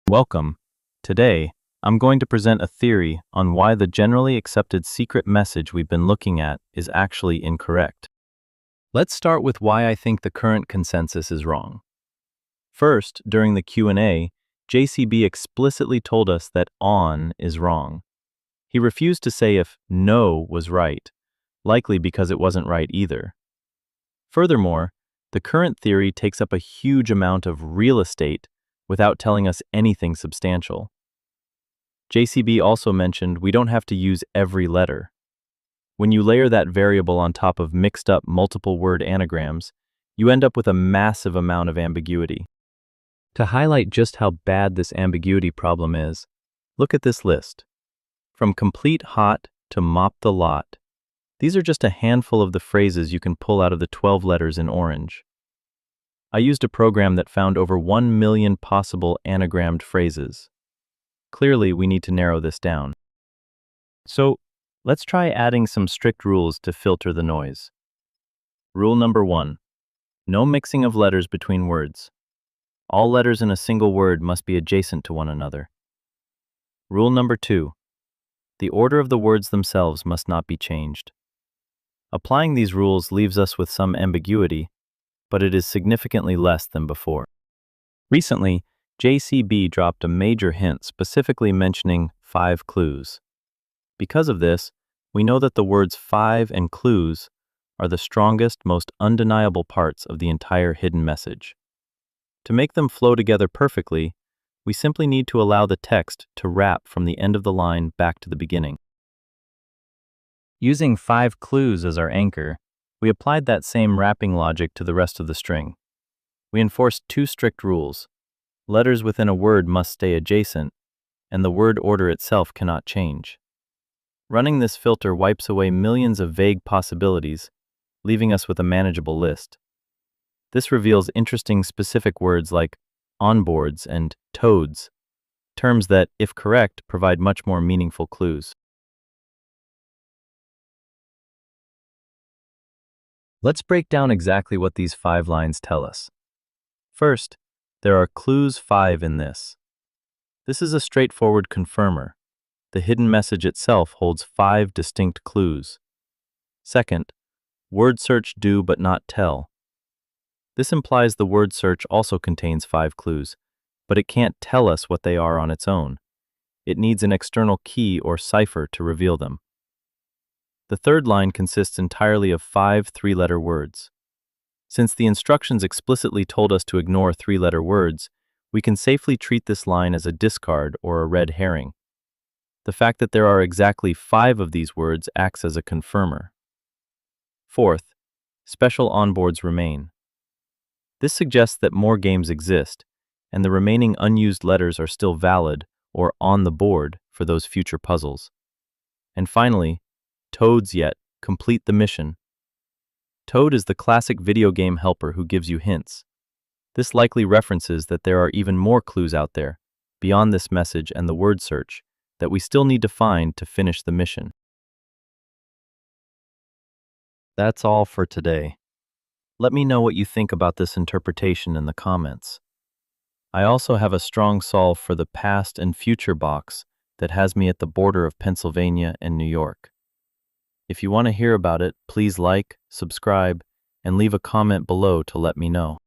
Welcome. Today, I'm going to present a theory on why the generally accepted secret message we've been looking at is actually incorrect. Let's start with why I think the current consensus is wrong. First, during the Q&A, JCB explicitly told us that on is wrong. He refused to say if no was right, likely because it wasn't right either. Furthermore, the current theory takes up a huge amount of real estate without telling us anything substantial. JCB also mentioned we don't have to use every letter. When you layer that variable on top of mixed up multiple word anagrams, you end up with a massive amount of ambiguity. To highlight just how bad this ambiguity problem is, look at this list. From complete hot to mop the lot, these are just a handful of the phrases you can pull out of the 12 letters in orange. I used a program that found over 1 million possible anagrammed phrases. Clearly, we need to narrow this down. So, let's try adding some strict rules to filter the noise. Rule number 1. No mixing of letters between words. All letters in a single word must be adjacent to one another. Rule number 2. The order of the words themselves must not be changed. Applying these rules leaves us with some ambiguity, but it is significantly less than before. Recently, JCB dropped a major hint specifically mentioning 5 clues. Because of this, we know that the words 5 and clues are the strongest, most undeniable parts of the entire hidden message. To make them flow together perfectly, we simply need to allow the text to wrap from the end of the line back to the beginning. Using 5 clues as our anchor, we applied that same wrapping logic to the rest of the string. We enforced 2 strict rules. Letters within a word must stay adjacent, and the word order itself cannot change. Running this filter wipes away millions of vague possibilities, leaving us with a manageable list. This reveals interesting specific words like ONBOARDS and toads, terms that, if correct, provide much more meaningful clues. Let's break down exactly what these 5 lines tell us. First, there are clues 5 in this. This is a straightforward confirmer. The hidden message itself holds 5 distinct clues. Second, word search do but not tell. This implies the word search also contains 5 clues, but it can't tell us what they are on its own. It needs an external key or cipher to reveal them. The third line consists entirely of 5 3-letter words. Since the instructions explicitly told us to ignore 3-letter words, we can safely treat this line as a discard or a red herring. The fact that there are exactly 5 of these words acts as a confirmer. Fourth, special onboards remain. This suggests that more games exist, and the remaining unused letters are still valid or on the board for those future puzzles. And finally, toads yet complete the mission. Toad is the classic video game helper who gives you hints. This likely references that there are even more clues out there, beyond this message and the word search, that we still need to find to finish the mission. That's all for today. Let me know what you think about this interpretation in the comments. I also have a strong solve for the past and future box that has me at the border of Pennsylvania and New York. If you want to hear about it, please like, subscribe, and leave a comment below to let me know.